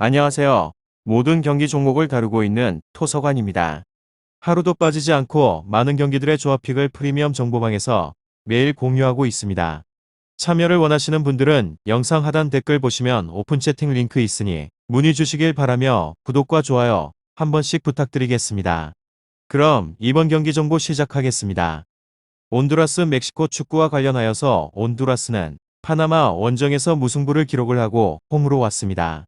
안녕하세요. 모든 경기 종목을 다루고 있는 토서관입니다. 하루도 빠지지 않고 많은 경기들의 조합픽을 프리미엄 정보방에서 매일 공유하고 있습니다. 참여를 원하시는 분들은 영상 하단 댓글 보시면 오픈 채팅 링크 있으니 문의 주시길 바라며 구독과 좋아요 한 번씩 부탁드리겠습니다. 그럼 이번 경기 정보 시작하겠습니다. 온두라스 멕시코 축구와 관련하여서 온두라스는 파나마 원정에서 무승부를 기록을 하고 홈으로 왔습니다.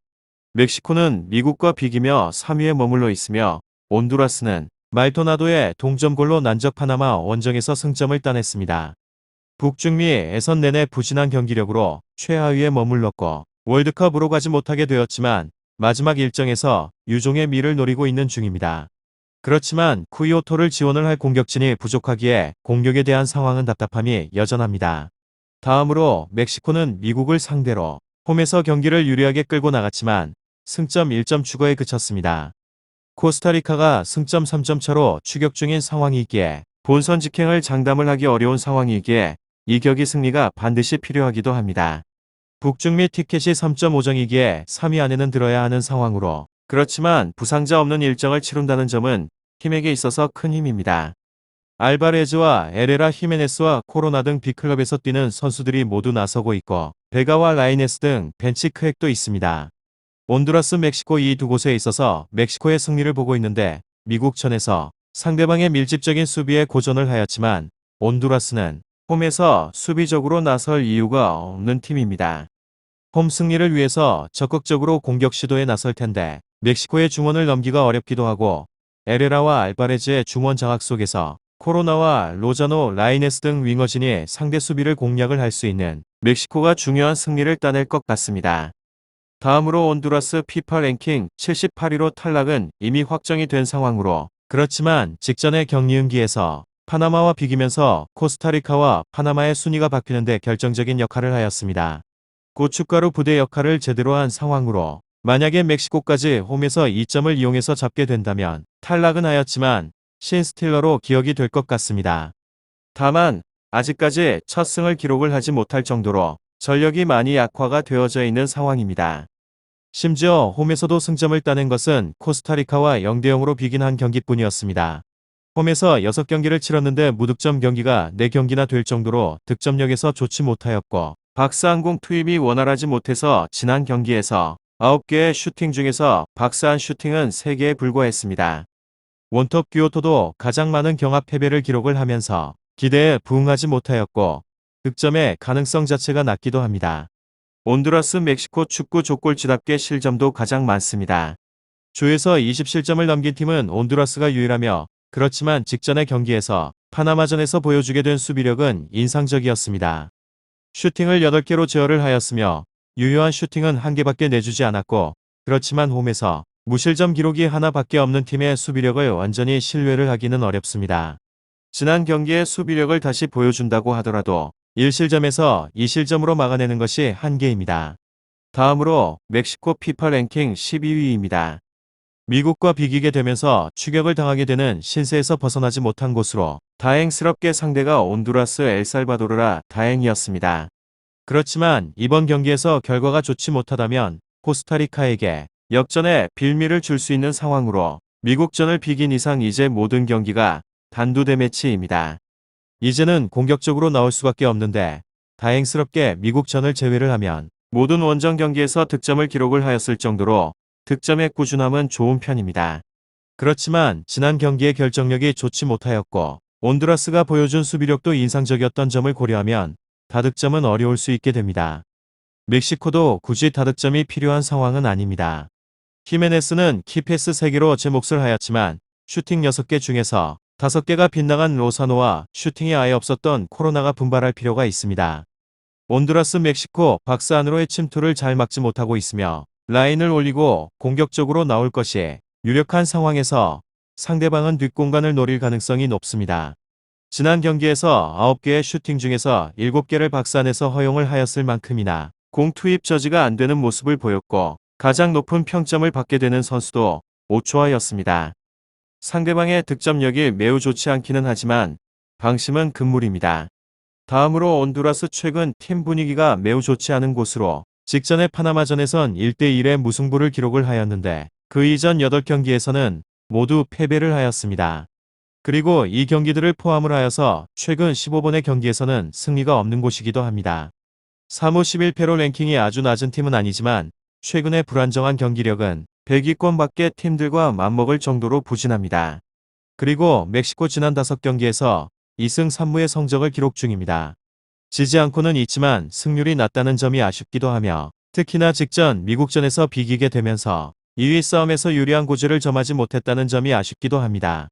멕시코는 미국과 비기며 3위에 머물러 있으며 온두라스는 말토나도의 동점골로 난적 파나마 원정에서 승점을 따냈습니다. 북중미 예선 내내 부진한 경기력으로 최하위에 머물렀고 월드컵으로 가지 못하게 되었지만 마지막 일정에서 유종의 미를 노리고 있는 중입니다. 그렇지만 쿠이오토를 지원을 할 공격진이 부족하기에 공격에 대한 상황은 답답함이 여전합니다. 다음으로 멕시코는 미국을 상대로 홈에서 경기를 유리하게 끌고 나갔지만 승점 1점 추가에 그쳤습니다. 코스타리카가 승점 3점 차로 추격 중인 상황이기에 본선 직행을 장담을 하기 어려운 상황이기에 이 격의 승리가 반드시 필요하기도 합니다. 북중미 티켓이 3.5정이기에 3위 안에는 들어야 하는 상황으로 그렇지만 부상자 없는 일정을 치룬다는 점은 팀에게 있어서 큰 힘입니다. 알바레즈와 에레라 히메네스와 코로나 등 B클럽에서 뛰는 선수들이 모두 나서고 있고 베가와 라이네스 등 벤치 크랙도 있습니다. 온두라스 멕시코 이 두 곳에 있어서 멕시코의 승리를 보고 있는데 미국전에서 상대방의 밀집적인 수비에 고전을 하였지만 온두라스는 홈에서 수비적으로 나설 이유가 없는 팀입니다. 홈 승리를 위해서 적극적으로 공격 시도에 나설 텐데 멕시코의 중원을 넘기가 어렵기도 하고 에레라와 알바레즈의 중원 장악 속에서 코로나와 로자노, 라이네스 등 윙어진이 상대 수비를 공략을 할 수 있는 멕시코가 중요한 승리를 따낼 것 같습니다. 다음으로 온두라스 피파 랭킹 78위로 탈락은 이미 확정이 된 상황으로 그렇지만 직전의 격리응기에서 파나마와 비기면서 코스타리카와 파나마의 순위가 바뀌는데 결정적인 역할을 하였습니다. 고춧가루 부대 역할을 제대로 한 상황으로 만약에 멕시코까지 홈에서 2점을 이용해서 잡게 된다면 탈락은 하였지만 신스틸러로 기억이 될 것 같습니다. 다만 아직까지 첫 승을 기록을 하지 못할 정도로 전력이 많이 약화가 되어져 있는 상황입니다. 심지어 홈에서도 승점을 따낸 것은 코스타리카와 0대0으로 비긴 한 경기뿐이었습니다. 홈에서 6경기를 치렀는데 무득점 경기가 4경기나 될 정도로 득점력에서 좋지 못하였고 박스한공 투입이 원활하지 못해서 지난 경기에서 9개의 슈팅 중에서 박스한 슈팅은 3개에 불과했습니다. 원톱 큐오토도 가장 많은 경합 패배를 기록을 하면서 기대에 부응하지 못하였고 득점의 가능성 자체가 낮기도 합니다. 온두라스 멕시코 축구 족골지답게 실점도 가장 많습니다. 조에서 20실점을 넘긴 팀은 온두라스가 유일하며 그렇지만 직전의 경기에서 파나마전에서 보여주게 된 수비력은 인상적이었습니다. 슈팅을 8개로 제어를 하였으며 유효한 슈팅은 1개밖에 내주지 않았고 그렇지만 홈에서 무실점 기록이 하나밖에 없는 팀의 수비력을 완전히 신뢰를 하기는 어렵습니다. 지난 경기의 수비력을 다시 보여준다고 하더라도 1실점에서 2실점으로 막아내는 것이 한계입니다. 다음으로 멕시코 피파 랭킹 12위입니다. 미국과 비기게 되면서 추격을 당하게 되는 신세에서 벗어나지 못한 곳으로 다행스럽게 상대가 온두라스 엘살바도르라 다행이었습니다. 그렇지만 이번 경기에서 결과가 좋지 못하다면 코스타리카에게 역전에 빌미를 줄 수 있는 상황으로 미국전을 비긴 이상 이제 모든 경기가 단두대 매치입니다. 이제는 공격적으로 나올 수밖에 없는데 다행스럽게 미국전을 제외를 하면 모든 원정 경기에서 득점을 기록을 하였을 정도로 득점의 꾸준함은 좋은 편입니다. 그렇지만 지난 경기의 결정력이 좋지 못하였고 온두라스가 보여준 수비력도 인상적이었던 점을 고려하면 다득점은 어려울 수 있게 됩니다. 멕시코도 굳이 다득점이 필요한 상황은 아닙니다. 히메네스는 키패스 3개로 제 몫을 하였지만 슈팅 6개 중에서 5개가 빗나간 로사노와 슈팅이 아예 없었던 코로나가 분발할 필요가 있습니다. 온두라스 멕시코 박스 안으로의 침투를 잘 막지 못하고 있으며 라인을 올리고 공격적으로 나올 것이 유력한 상황에서 상대방은 뒷공간을 노릴 가능성이 높습니다. 지난 경기에서 9개의 슈팅 중에서 7개를 박스 안에서 허용을 하였을 만큼이나 공 투입 저지가 안 되는 모습을 보였고 가장 높은 평점을 받게 되는 선수도 오초아였습니다. 상대방의 득점력이 매우 좋지 않기는 하지만 방심은 금물입니다. 다음으로 온두라스 최근 팀 분위기가 매우 좋지 않은 곳으로 직전의 파나마전에선 1대1의 무승부를 기록을 하였는데 그 이전 8경기에서는 모두 패배를 하였습니다. 그리고 이 경기들을 포함을 하여서 최근 15번의 경기에서는 승리가 없는 곳이기도 합니다. 사무 11패로 랭킹이 아주 낮은 팀은 아니지만 최근의 불안정한 경기력은 100위권 밖의 팀들과 맞먹을 정도로 부진합니다. 그리고 멕시코 지난 5경기에서 2승 3무의 성적을 기록 중입니다. 지지 않고는 있지만 승률이 낮다는 점이 아쉽기도 하며 특히나 직전 미국전에서 비기게 되면서 2위 싸움에서 유리한 고지를 점하지 못했다는 점이 아쉽기도 합니다.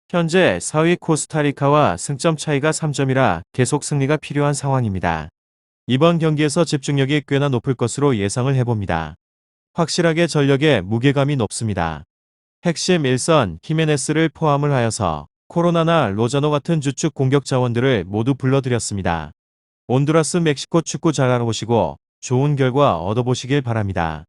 현재 4위 코스타리카와 승점 차이가 3점이라 계속 승리가 필요한 상황입니다. 이번 경기에서 집중력이 꽤나 높을 것으로 예상을 해봅니다. 확실하게 전력에 무게감이 높습니다. 핵심 1선 히메네스를 포함을 하여서 코로나나 로자노 같은 주축 공격 자원들을 모두 불러들였습니다. 온두라스 멕시코 축구 잘 알아보시고 좋은 결과 얻어보시길 바랍니다.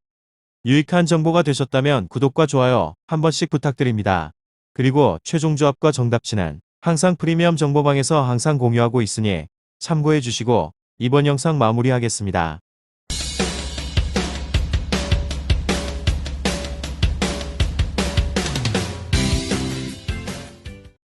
유익한 정보가 되셨다면 구독과 좋아요 한 번씩 부탁드립니다. 그리고 최종 조합과 정답치는 항상 프리미엄 정보방에서 항상 공유하고 있으니 참고해 주시고 이번 영상 마무리하겠습니다.